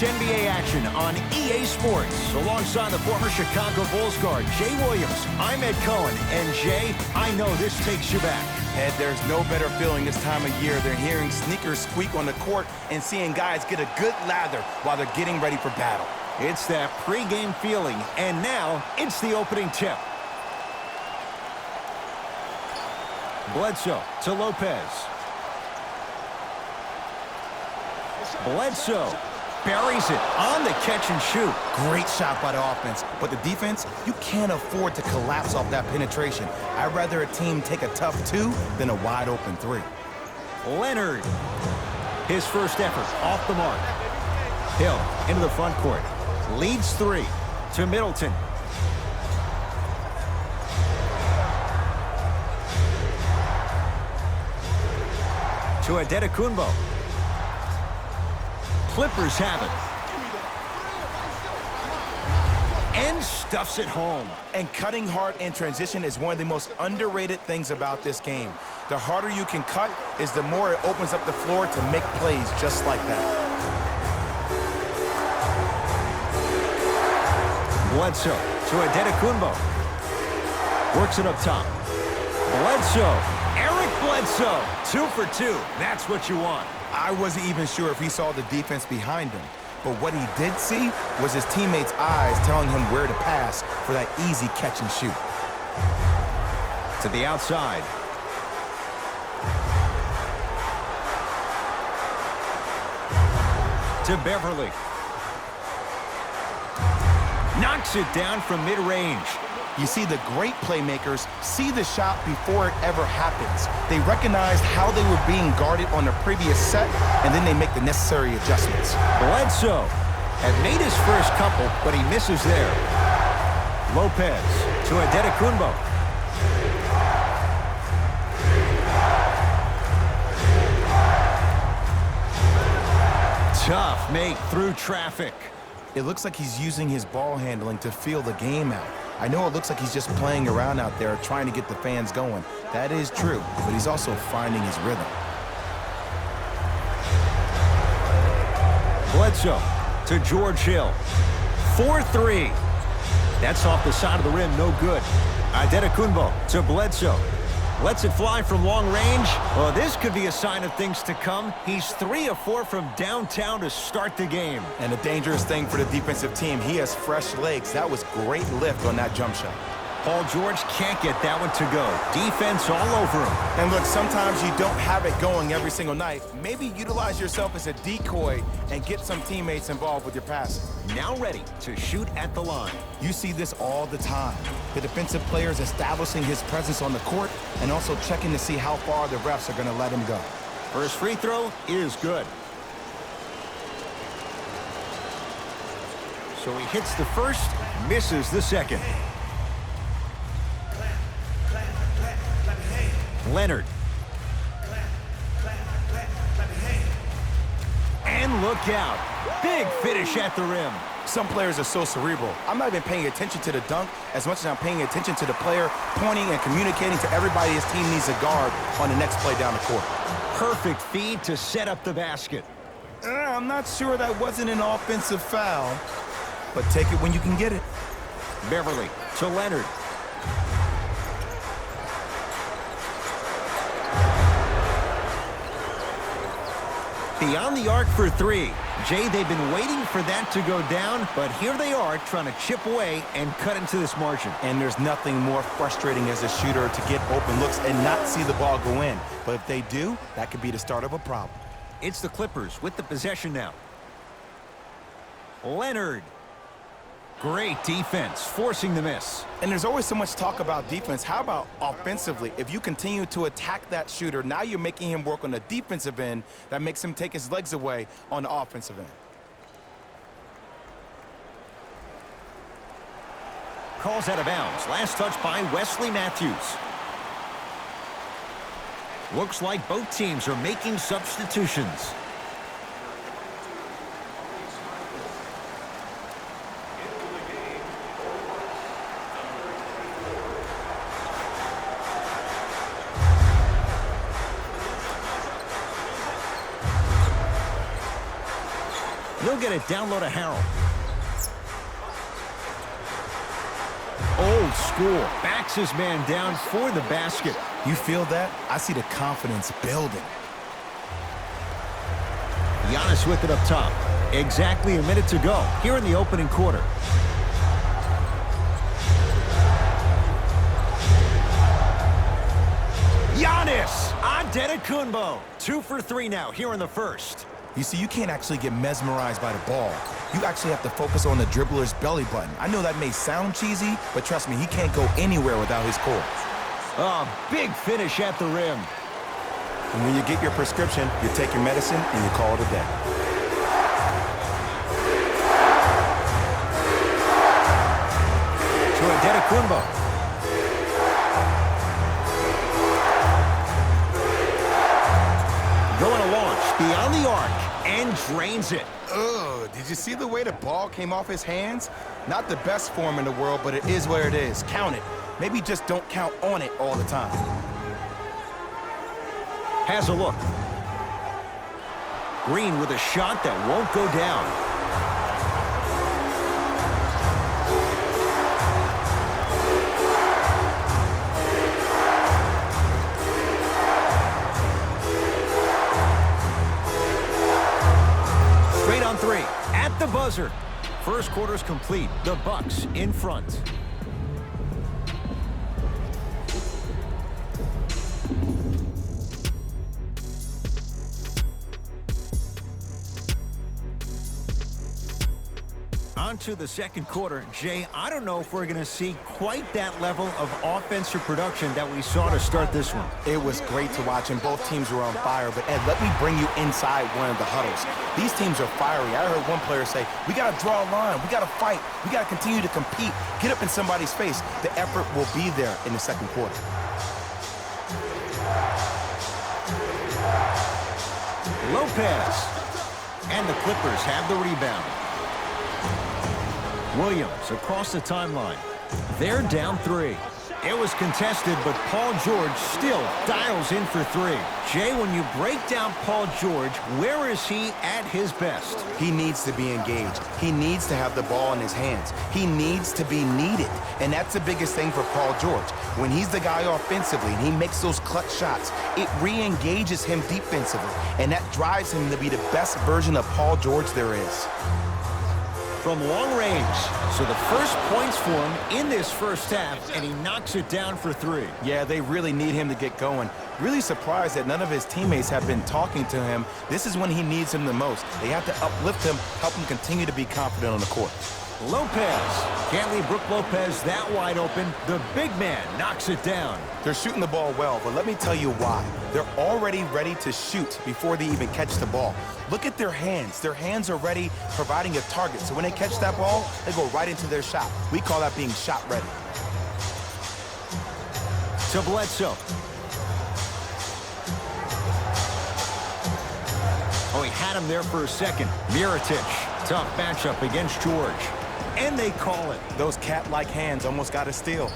NBA action on EA Sports. Alongside the former Chicago Bulls guard, Jay Williams, I'm Ed Cohen. And Jay, I know this takes you back. Ed, there's no better feeling this time of year than hearing sneakers squeak on the court and seeing guys get a good lather while they're getting ready for battle. It's that pregame feeling, and now it's the opening tip. Bledsoe to Lopez. Bledsoe buries it on the catch and shoot. Great shot by the offense, but the defense, you can't afford to collapse off that penetration. I'd rather a team take a tough 2 than a wide-open 3. Leonard. His first effort off the mark. Hill into the front court. Leads 3 to Middleton. To Adetokunbo. Clippers have it. And stuffs it home. And cutting hard in transition is one of the most underrated things about this game. The harder you can cut is the more it opens up the floor to make plays just like that. Bledsoe to Adetokunbo. Works it up top. Bledsoe. Eric Bledsoe. 2 for 2. That's what you want. I wasn't even sure if he saw the defense behind him. But what he did see was his teammates' eyes telling him where to pass for that easy catch and shoot. To the outside. To Beverly. Knocks it down from mid-range. You see, the great playmakers see the shot before it ever happens. They recognized how they were being guarded on the previous set, and then they make the necessary adjustments. Bledsoe had made his first couple, but he misses there. Lopez to Adetokunbo. Tough make through traffic. It looks like he's using his ball handling to feel the game out. I know it looks like he's just playing around out there trying to get the fans going. That is true, but he's also finding his rhythm. Bledsoe to George Hill. 4-3. That's off the side of the rim, no good. Adetokunbo to Bledsoe. Lets it fly from long range. Well, this could be a sign of things to come. He's 3 of 4 from downtown to start the game. And a dangerous thing for the defensive team, he has fresh legs. That was great lift on that jump shot. Paul George can't get that one to go. Defense all over him. And look, sometimes you don't have it going every single night. Maybe utilize yourself as a decoy and get some teammates involved with your passing. Now ready to shoot at the line. You see this all the time. The defensive players establishing his presence on the court and also checking to see how far the refs are going to let him go. First free throw is good. So he hits the first, misses the second. Leonard. And look out. Big finish at the rim. Some players are so cerebral. I'm not even paying attention to the dunk as much as I'm paying attention to the player pointing and communicating to everybody his team needs a guard on the next play down the court. Perfect feed to set up the basket. I'm not sure that wasn't an offensive foul, but take it when you can get it. Beverly to Leonard. Beyond the arc for 3. Jay, they've been waiting for that to go down, but here they are trying to chip away and cut into this margin. And there's nothing more frustrating as a shooter to get open looks and not see the ball go in. But if they do, that could be the start of a problem. It's the Clippers with the possession now. Leonard. Great defense, forcing the miss. And there's always so much talk about defense. How about offensively? If you continue to attack that shooter, now you're making him work on the defensive end. That makes him take his legs away on the offensive end. Calls out of bounds. Last touch by Wesley Matthews. Looks like both teams are making substitutions. He'll get it down low to Harrell. Old school. Backs his man down for the basket. You feel that? I see the confidence building. Giannis with it up top. Exactly a minute to go here in the opening quarter. Giannis Antetokounmpo. 2 for 3 now here in the first. You see, you can't actually get mesmerized by the ball. You actually have to focus on the dribbler's belly button. I know that may sound cheesy, but trust me, he can't go anywhere without his core. Oh, big finish at the rim. And when you get your prescription, you take your medicine and you call it a day. To Antetokounmpo. Going to launch beyond the arc and drains it. Ugh, did you see the way the ball came off his hands? Not the best form in the world, but it is where it is. Count it. Maybe just don't count on it all the time. Has a look. Green with a shot that won't go down. Straight on 3 at the buzzer. First quarter's complete. The Bucks in front. On to the second quarter. Jay, I don't know if we're going to see quite that level of offensive production that we saw to start this one. It was great to watch, and both teams were on fire. But, Ed, let me bring you inside one of the huddles. These teams are fiery. I heard one player say, we got to draw a line. We got to fight. We got to continue to compete. Get up in somebody's face. The effort will be there in the second quarter. Lopez. And the Clippers have the rebound. Williams across the timeline. They're down 3. It was contested, but Paul George still dials in for 3. Jay, when you break down Paul George, where is he at his best? He needs to be engaged. He needs to have the ball in his hands. He needs to be needed. And that's the biggest thing for Paul George. When he's the guy offensively and he makes those clutch shots, it re-engages him defensively. And that drives him to be the best version of Paul George there is. From long range. So the first points for him in this first half, and he knocks it down for 3. Yeah, they really need him to get going. Really surprised that none of his teammates have been talking to him. This is when he needs him the most. They have to uplift him, help him continue to be confident on the court. Lopez. Can't leave Brook Lopez that wide open. The big man knocks it down. They're shooting the ball well, but let me tell you why. They're already ready to shoot before they even catch the ball. Look at their hands. Their hands are ready, providing a target. So when they catch that ball, they go right into their shot. We call that being shot ready. To Bledsoe. Oh, he had him there for a second. Mirotic. Tough matchup against George. And they call it. Those cat-like hands almost got a steal.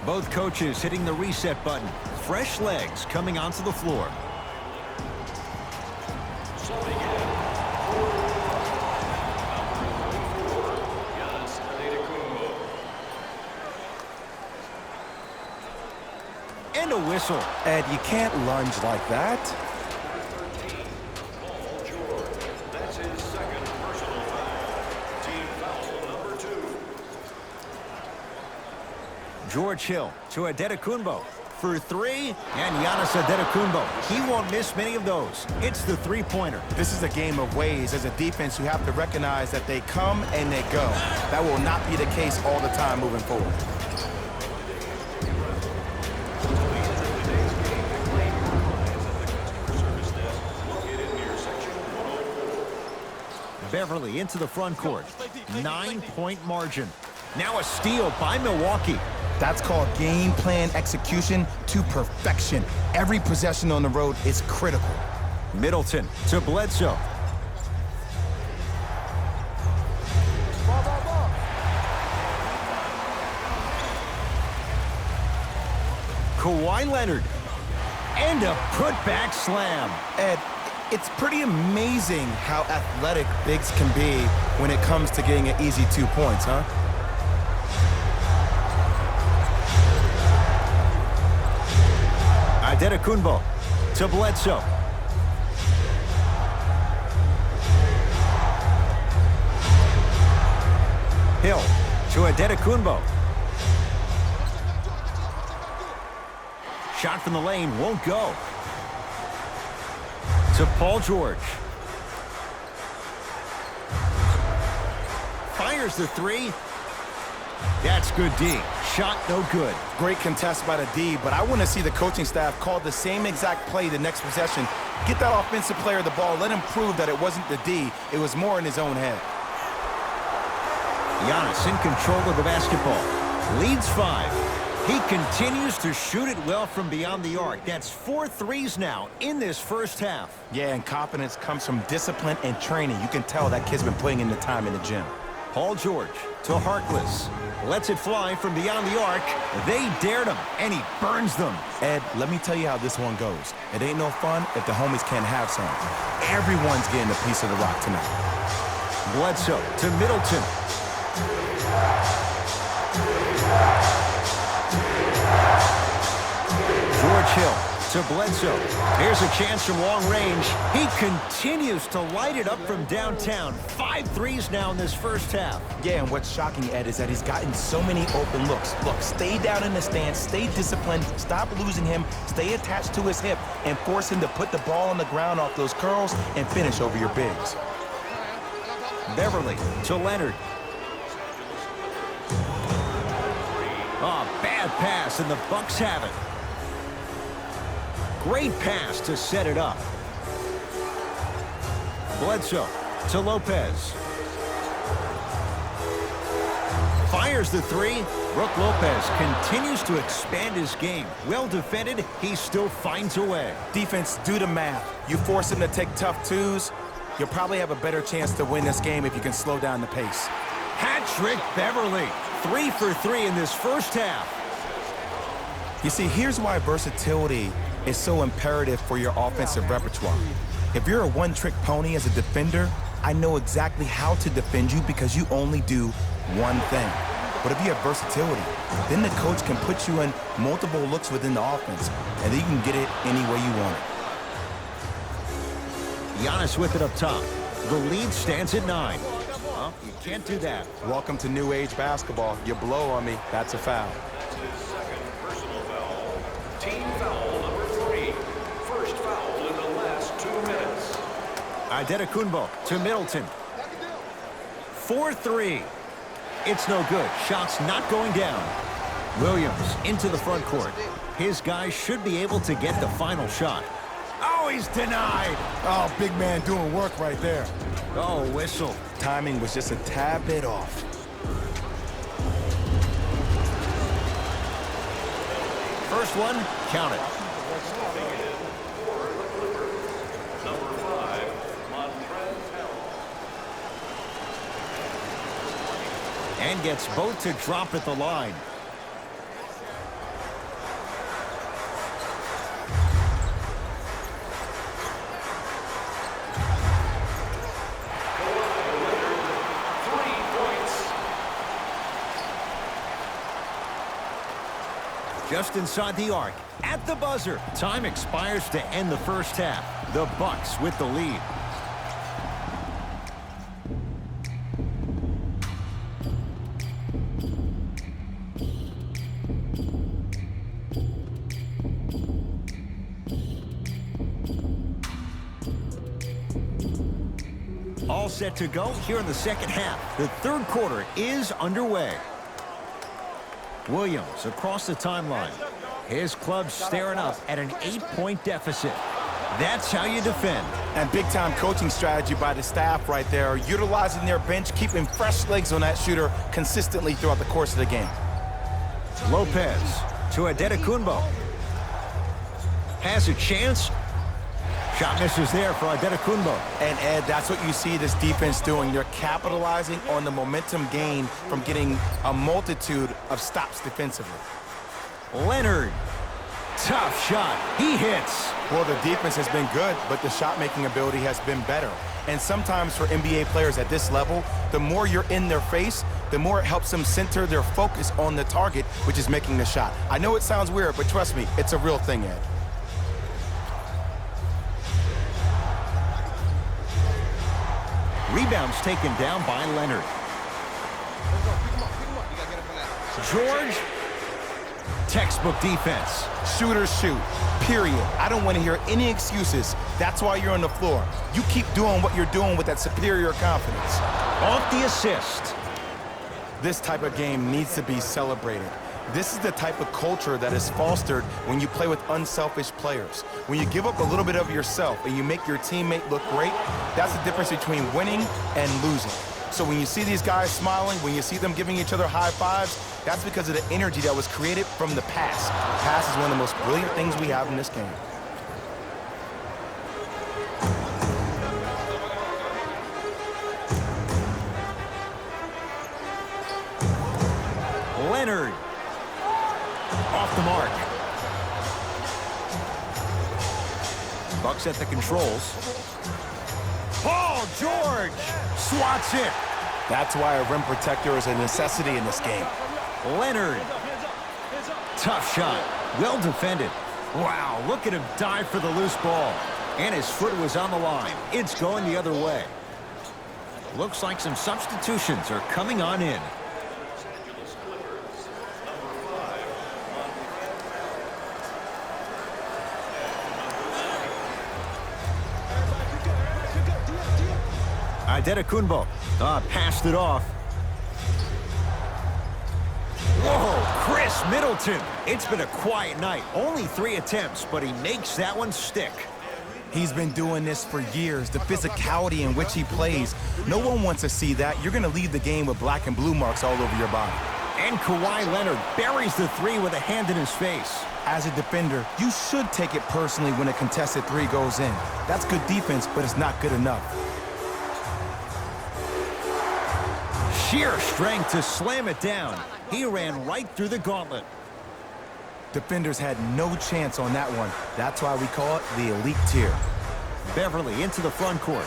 Both coaches hitting the reset button. Fresh legs coming onto the floor. And a whistle. Ed, you can't lunge like that. George Hill to Antetokounmpo for 3, and Giannis Antetokounmpo. He won't miss many of those. It's the three-pointer. This is a game of ways. As a defense, you have to recognize that they come and they go. That will not be the case all the time moving forward. Beverly into the front court. 9-point margin. Now a steal by Milwaukee. That's called game plan execution to perfection. Every possession on the road is critical. Middleton to Bledsoe. Kawhi Leonard. And a putback slam. Ed, It's pretty amazing how athletic bigs can be when it comes to getting an easy 2 points, huh? Antetokounmpo to Bledsoe. Hill to Antetokounmpo. Shot from the lane won't go. To Paul George. Fires the three. That's good D. Shot no good. Great contest by the D, but I want to see the coaching staff call the same exact play the next possession. Get that offensive player the ball. Let him prove that it wasn't the D. It was more in his own head. Giannis in control of the basketball. Leads 5. He continues to shoot it well from beyond the arc. That's 4 threes now in this first half. Yeah, and confidence comes from discipline and training. You can tell that kid's been putting in the time in the gym. Paul George to Harkless. Lets it fly from beyond the arc. They dared him, and he burns them. Ed, let me tell you how this one goes. It ain't no fun if the homies can't have some. Everyone's getting a piece of the rock tonight. Bledsoe to Middleton. George Hill to Bledsoe. Here's a chance from long range. He continues to light it up from downtown. 5 threes now in this first half. Yeah, and what's shocking, Ed, is that he's gotten so many open looks. Look, stay down in the stance, stay disciplined, stop losing him, stay attached to his hip, and force him to put the ball on the ground off those curls and finish over your bigs. Beverly to Leonard. Oh, bad pass, and the Bucks have it. Great pass to set it up. Bledsoe to Lopez. Fires the three. Brook Lopez continues to expand his game. Well defended, he still finds a way. Defense, do the math. You force him to take tough twos, you'll probably have a better chance to win this game if you can slow down the pace. Hat-trick Beverly. 3 for 3 in this first half. You see, here's why versatility is so imperative for your offensive repertoire. If you're a one-trick pony as a defender, I know exactly how to defend you because you only do one thing. But if you have versatility, then the coach can put you in multiple looks within the offense, and then you can get it any way you want it. Giannis with it up top. The lead stands at 9. Well, you can't do that. Welcome to new age basketball. You blow on me, that's a foul. Second personal foul. Team foul number 3. First foul in the last 2 minutes. Antetokounmpo to Middleton. 4-3. It's no good. Shots not going down. Williams into the front court. His guys should be able to get the final shot. Oh, he's denied. Oh, big man doing work right there. Oh, whistle. Timing was just a tad bit off. First one, count it. Number 5, Montrezl Harrell. And gets both to drop at the line. Just inside the arc, at the buzzer. Time expires to end the first half. The Bucks with the lead. All set to go here in the second half. The third quarter is underway. Williams across the timeline. His club staring up at an 8-point deficit. That's how you defend. And big-time coaching strategy by the staff right there, utilizing their bench, keeping fresh legs on that shooter consistently throughout the course of the game. Lopez to Antetokounmpo. Has a chance. Shot misses there for Antetokounmpo. And, Ed, that's what you see this defense doing. They're capitalizing on the momentum gain from getting a multitude of stops defensively. Leonard Tough shot. He hits. Well, the defense has been good, but the shot-making ability has been better. And sometimes for NBA players at this level, the more you're in their face, the more it helps them center their focus on the target, which is making the shot. I know it sounds weird, but trust me, it's a real thing, Ed. Rebounds taken down by Leonard. George. Textbook defense. Shooters shoot, period. I don't want to hear any excuses. That's why you're on the floor. You keep doing what you're doing with that superior confidence. Off the assist. This type of game needs to be celebrated. This is the type of culture that is fostered when you play with unselfish players. When you give up a little bit of yourself and you make your teammate look great, that's the difference between winning and losing. So when you see these guys smiling, when you see them giving each other high fives, that's because of the energy that was created from the pass. The pass is one of the most brilliant things we have in this game. Leonard. Off the mark. Bucks at the controls. Paul George swats it. That's why a rim protector is a necessity in this game. Leonard. Tough shot. Well defended. Wow, look at him dive for the loose ball. And his foot was on the line. It's going the other way. Looks like some substitutions are coming on in. Antetokounmpo passed it off. Whoa, Chris Middleton. It's been a quiet night. Only 3 attempts, but he makes that one stick. He's been doing this for years. The physicality in which he plays. No one wants to see that. You're going to leave the game with black and blue marks all over your body. And Kawhi Leonard buries the 3 with a hand in his face. As a defender, you should take it personally when a contested 3 goes in. That's good defense, but it's not good enough. Sheer strength to slam it down. He ran right through the gauntlet. Defenders had no chance on that one. That's why we call it the elite tier. Beverly into the front court.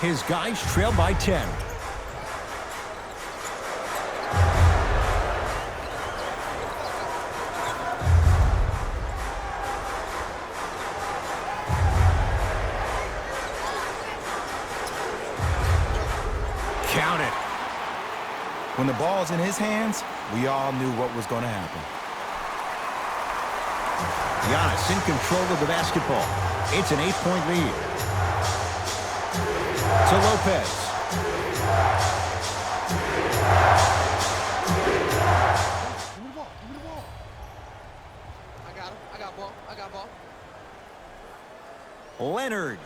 His guys trail by 10. Count it. When the ball's in his hands, we all knew what was going to happen. Giannis in control of the basketball. It's an 8-point lead. To Lopez. Give me the ball. Give me the ball. I got him. I got ball. I got ball. Leonard.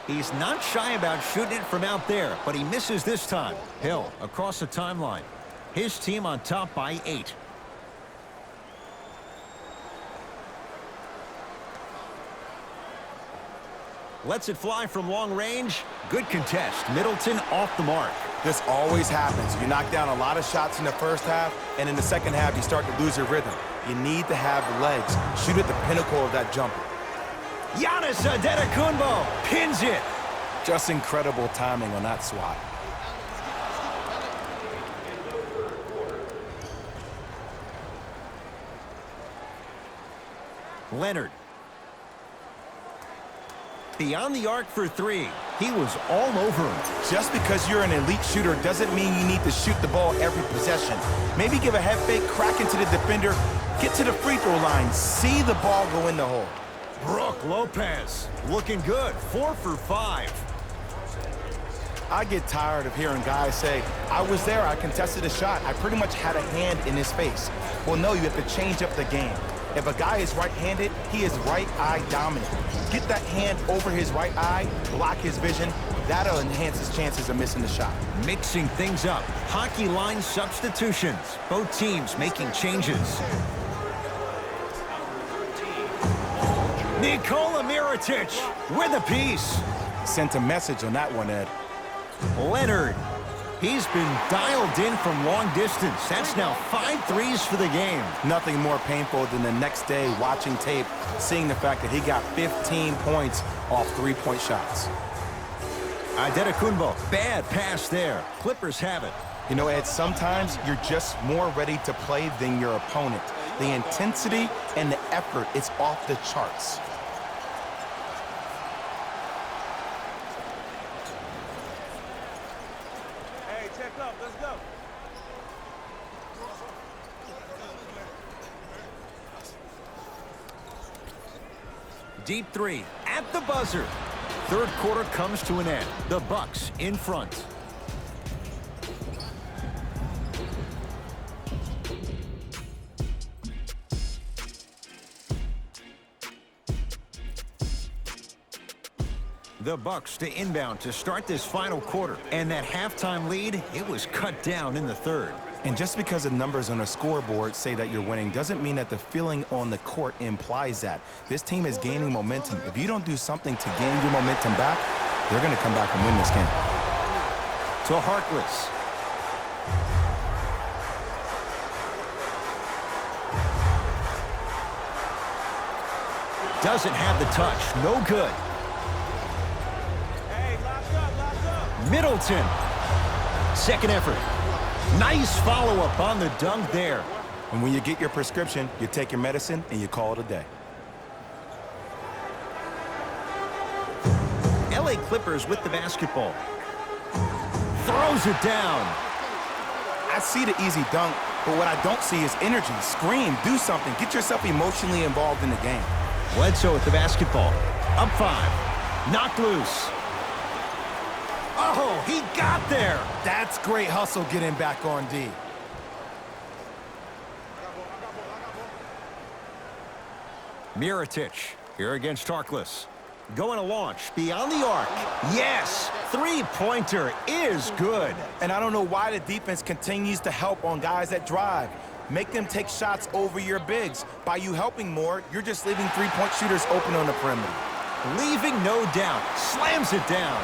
He's not shy about shooting it from out there, but he misses this time. Hill across the timeline. His team on top by 8. Lets it fly from long range. Good contest. Middleton off the mark. This always happens. You knock down a lot of shots in the first half, and in the second half, you start to lose your rhythm. You need to have legs. Shoot at the pinnacle of that jumper. Giannis Antetokounmpo pins it. Just incredible timing on that swat. Leonard. Beyond the arc for 3. He was all over him. Just because you're an elite shooter doesn't mean you need to shoot the ball every possession. Maybe give a head fake, crack into the defender, get to the free throw line, see the ball go in the hole. Brook Lopez looking good. 4 for 5. I get tired of hearing guys say, I was there, I contested a shot, I pretty much had a hand in his face. Well, no, you have to change up the game. If a guy is right-handed, he is right eye dominant. Get that hand over his right eye, block his vision. That'll enhance his chances of missing the shot. Mixing things up. Hockey line substitutions. Both teams making changes. Nikola Mirotic with a piece. Sent a message on that one, Ed. Leonard. He's been dialed in from long distance. That's now 5 threes for the game. Nothing more painful than the next day watching tape, seeing the fact that he got 15 points off three-point shots. Antetokounmpo, bad pass there. Clippers have it. You know, Ed, sometimes you're just more ready to play than your opponent. The intensity and the effort, it's off the charts. Hey, check up. Let's go. Deep three at the buzzer. Third quarter comes to an end. The Bucks in front. The Bucks to inbound to start this final quarter. And that halftime lead, it was cut down in the third. And just because the numbers on a scoreboard say that you're winning doesn't mean that the feeling on the court implies that. This team is gaining momentum. If you don't do something to gain your momentum back, they're going to come back and win this game. To Harkless. Doesn't have the touch. No good. Hey, lock up. Middleton. Second effort. Nice follow-up on the dunk there. And when you get your prescription, you take your medicine and you call it a day. LA Clippers with the basketball. Throws it down. I see the easy dunk, but what I don't see is energy. Scream, do something. Get yourself emotionally involved in the game. Bledsoe with the basketball. Up 5. Knocked loose. Oh, he got there. That's great hustle getting back on D. Mirotic here against Harkless. Going to launch beyond the arc. Yes, three-pointer is good. And I don't know why the defense continues to help on guys that drive. Make them take shots over your bigs. By you helping more, you're just leaving three-point shooters open on the perimeter. Leaving no doubt. Slams it down.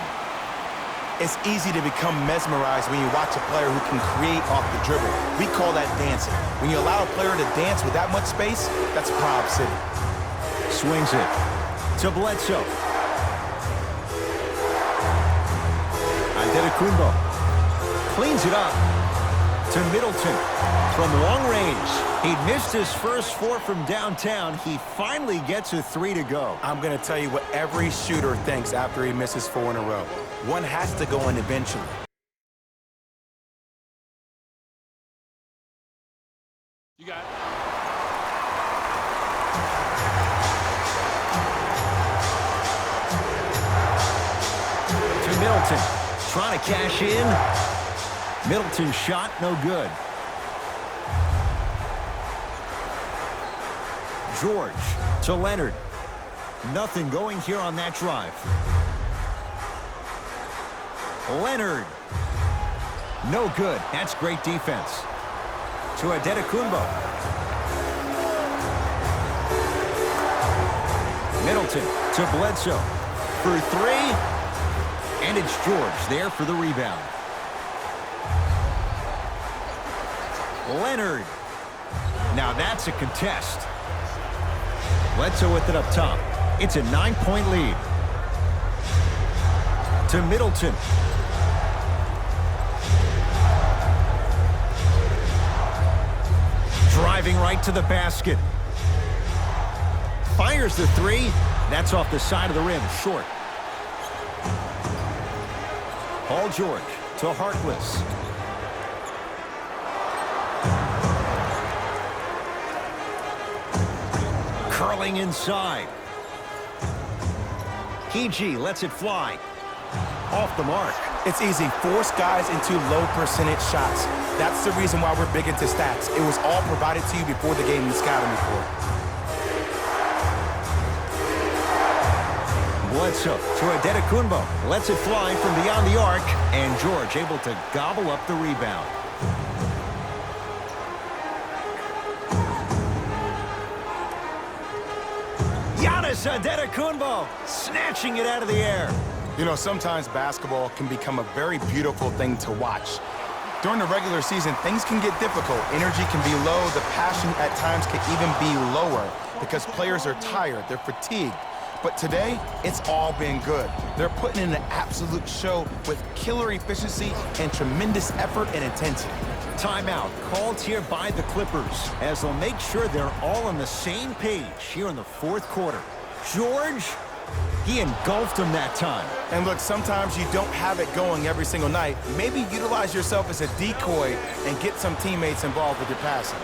It's easy to become mesmerized when you watch a player who can create off the dribble. We call that dancing. When you allow a player to dance with that much space, that's Prob City. Swings it to Bledsoe. Antetokounmpo cleans it up to Middleton from long range. He'd missed his first 4 from downtown. He finally gets a 3 to go. I'm going to tell you what every shooter thinks after he misses 4 in a row. One has to go in eventually. You got it. To Middleton. Trying to cash in. Middleton's shot, no good. George to Leonard. Nothing going here on that drive. Leonard. No good. That's great defense. To Antetokounmpo. Middleton to Bledsoe. For 3. And it's George there for the rebound. Leonard. Now that's a contest. Bledsoe with it up top. It's a 9-point lead. To Middleton. Driving right to the basket. Fires the 3. That's off the side of the rim, short. Paul George to Harkless. Curling inside. PG lets it fly. Off the mark. It's easy. Force guys into low percentage shots. That's the reason why we're big into stats. It was all provided to you before the game in the scouting report. Bledsoe to Antetokounmpo. Lets it fly from beyond the arc. And George able to gobble up the rebound. Giannis Antetokounmpo snatching it out of the air. You know, sometimes basketball can become a very beautiful thing to watch. During the regular season, things can get difficult. Energy can be low. The passion at times can even be lower because players are tired. They're fatigued. But today, it's all been good. They're putting in an absolute show with killer efficiency and tremendous effort and intensity. Timeout called here by the Clippers as they'll make sure they're all on the same page here in the fourth quarter. George, he engulfed him that time. And look, sometimes you don't have it going every single night. Maybe utilize yourself as a decoy and get some teammates involved with your passing.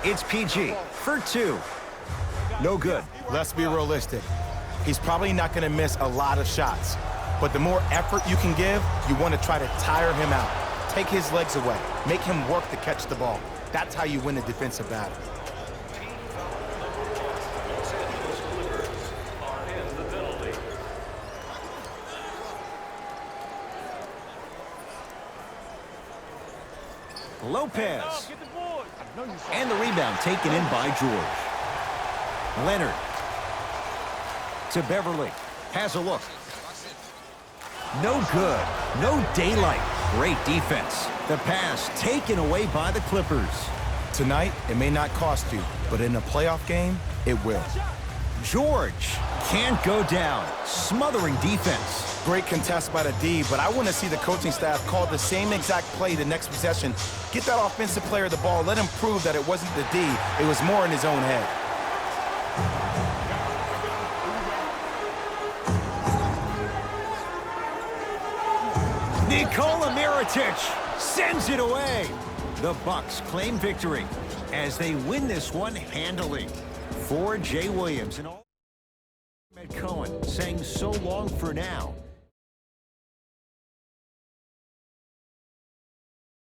It's PG for two. No good. Let's be realistic. He's probably not going to miss a lot of shots. But the more effort you can give, you want to try to tire him out. Take his legs away. Make him work to catch the ball. That's how you win a defensive battle. Los Angeles Clippers are in the penalty. Lopez. Get the board. And the rebound taken in by George. Leonard. To Beverly. Has a look. No good. No daylight. Great defense. The pass taken away by the Clippers. Tonight, it may not cost you, but in a playoff game, it will. George can't go down. Smothering defense. Great contest by the D, but I want to see the coaching staff call the same exact play the next possession. Get that offensive player the ball. Let him prove that it wasn't the D. It was more in his own head. Nikola Mirotic sends it away. The Bucks claim victory as they win this one handily. For Jay Williams and all Cohen saying so long for now.